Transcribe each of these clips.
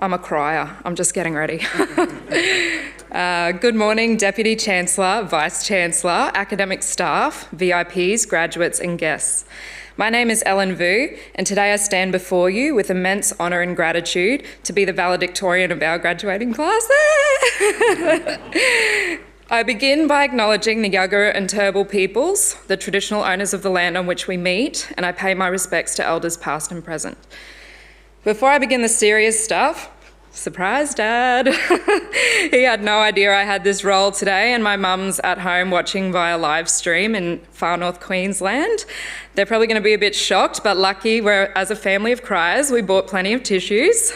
I'm a crier. I'm just getting ready. Good morning, Deputy Chancellor, Vice-Chancellor, academic staff, VIPs, graduates and guests. My name is Ellen Vue, and today I stand before you with immense honour and gratitude to be the valedictorian of our graduating class. I begin by acknowledging the Yagara and Turrbal peoples, the traditional owners of the land on which we meet, and I pay my respects to elders past and present. Before I begin the serious stuff, surprise, Dad. He had no idea I had this role today, and my mum's at home watching via live stream in far north Queensland. They're probably going to be a bit shocked, but lucky we're, as a family of criers, we bought plenty of tissues.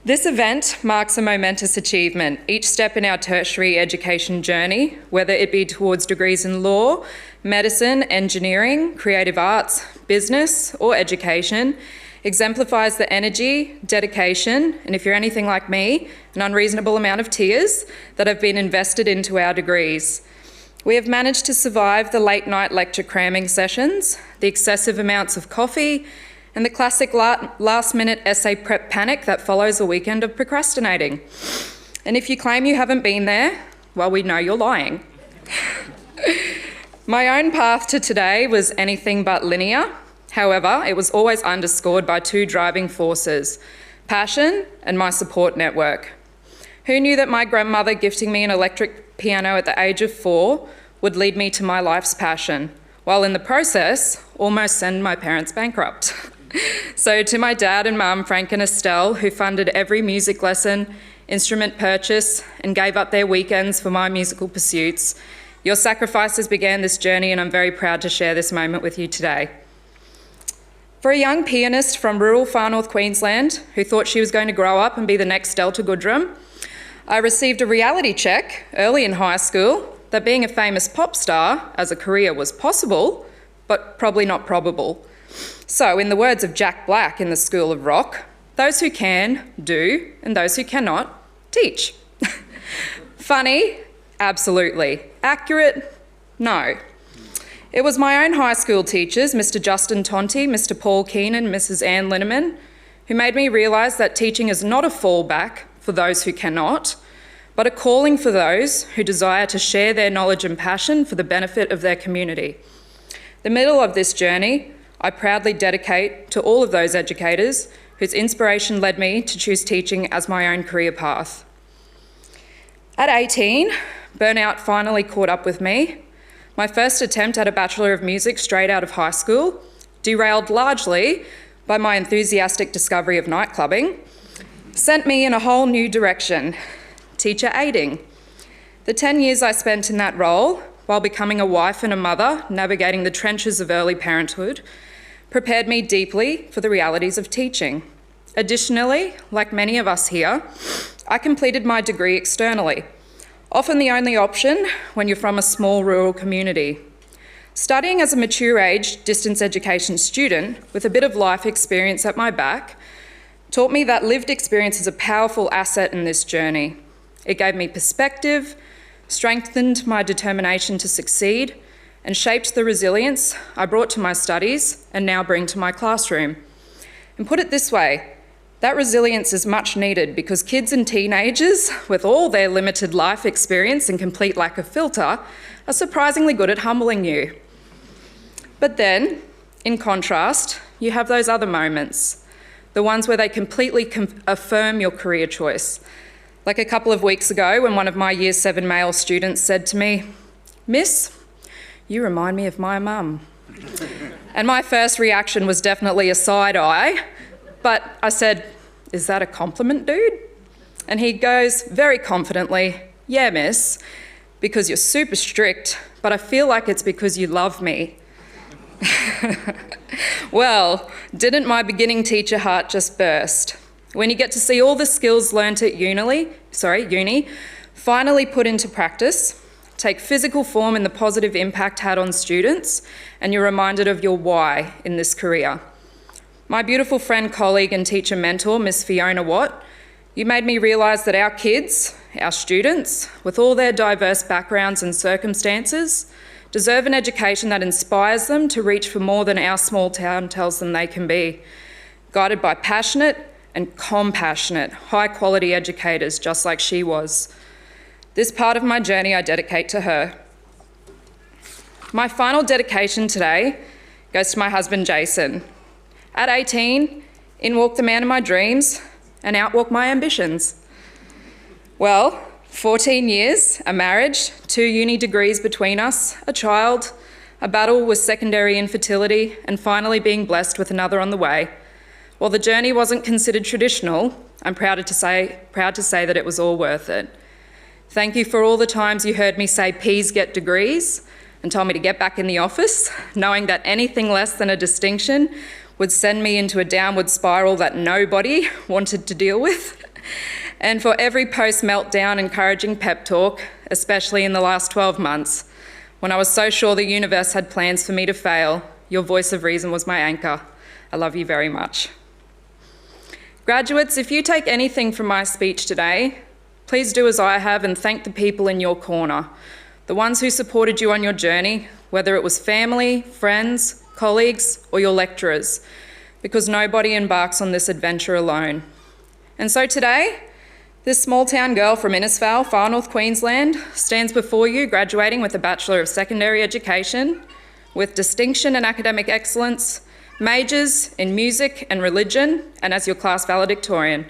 This event marks a momentous achievement, each step in our tertiary education journey, whether it be towards degrees in law, medicine, engineering, creative arts, business, or education, exemplifies the energy, dedication, and if you're anything like me, an unreasonable amount of tears that have been invested into our degrees. We have managed to survive the late night lecture cramming sessions, the excessive amounts of coffee, and the classic last-minute essay prep panic that follows a weekend of procrastinating. And if you claim you haven't been there, well, we know you're lying. My own path to today was anything but linear. However, it was always underscored by two driving forces, passion and my support network. Who knew that my grandmother gifting me an electric piano at the age of 4 would lead me to my life's passion, while in the process, almost send my parents bankrupt? So to my dad and mum, Frank and Estelle, who funded every music lesson, instrument purchase, and gave up their weekends for my musical pursuits, your sacrifices began this journey, and I'm very proud to share this moment with you today. For a young pianist from rural far north Queensland who thought she was going to grow up and be the next Delta Goodrum, I received a reality check early in high school that being a famous pop star as a career was possible, but probably not probable. So, in the words of Jack Black in the School of Rock, those who can, do, and those who cannot, teach. Funny? Absolutely. Accurate? No. It was my own high school teachers, Mr. Justin Tonti, Mr. Paul Keenan, and Mrs. Anne Linneman, who made me realise that teaching is not a fallback for those who cannot, but a calling for those who desire to share their knowledge and passion for the benefit of their community. The middle of this journey, I proudly dedicate to all of those educators whose inspiration led me to choose teaching as my own career path. At 18, burnout finally caught up with me. My first attempt at a Bachelor of Music straight out of high school, derailed largely by my enthusiastic discovery of nightclubbing, sent me in a whole new direction, teacher aiding. The 10 years I spent in that role, while becoming a wife and a mother, navigating the trenches of early parenthood, prepared me deeply for the realities of teaching. Additionally, like many of us here, I completed my degree externally, often the only option when you're from a small rural community. Studying as a mature-age distance education student with a bit of life experience at my back taught me that lived experience is a powerful asset in this journey. It gave me perspective, strengthened my determination to succeed, and shaped the resilience I brought to my studies and now bring to my classroom. And put it this way, that resilience is much needed because kids and teenagers, with all their limited life experience and complete lack of filter, are surprisingly good at humbling you. But then, in contrast, you have those other moments, the ones where they completely affirm your career choice. Like a couple of weeks ago when one of my Year 7 male students said to me, "Miss, you remind me of my mum." And my first reaction was definitely a side eye, but I said, "Is that a compliment, dude?" And he goes very confidently, "Yeah, miss, because you're super strict, but I feel like it's because you love me." Well, didn't my beginning teacher heart just burst? When you get to see all the skills learnt at uni, finally put into practice, take physical form in the positive impact had on students, and you're reminded of your why in this career. My beautiful friend, colleague and teacher mentor, Miss Fiona Watt, you made me realise that our kids, our students, with all their diverse backgrounds and circumstances, deserve an education that inspires them to reach for more than our small town tells them they can be, guided by passionate and compassionate, high-quality educators just like she was. This part of my journey I dedicate to her. My final dedication today goes to my husband, Jason. At 18, in walked the man of my dreams and out walked my ambitions. Well, 14 years, a marriage, 2 uni degrees between us, a child, a battle with secondary infertility, and finally being blessed with another on the way. While the journey wasn't considered traditional, I'm proud to say that it was all worth it. Thank you for all the times you heard me say P's get degrees and told me to get back in the office, knowing that anything less than a distinction would send me into a downward spiral that nobody wanted to deal with. And for every post-meltdown encouraging pep talk, especially in the last 12 months, when I was so sure the universe had plans for me to fail, your voice of reason was my anchor. I love you very much. Graduates, if you take anything from my speech today, please do as I have and thank the people in your corner, the ones who supported you on your journey, whether it was family, friends, colleagues, or your lecturers, because nobody embarks on this adventure alone. And so today, this small town girl from Innisfail, far north Queensland, stands before you graduating with a Bachelor of Secondary Education, with distinction and academic excellence, majors in music and religion, and as your class valedictorian.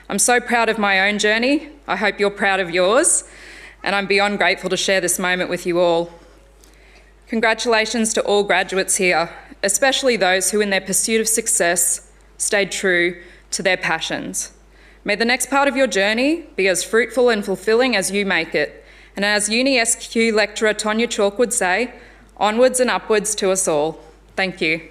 I'm so proud of my own journey. I hope you're proud of yours, and I'm beyond grateful to share this moment with you all. Congratulations to all graduates here, especially those who in their pursuit of success stayed true to their passions. May the next part of your journey be as fruitful and fulfilling as you make it. And as UniSQ lecturer Tonya Chalk would say, onwards and upwards to us all. Thank you.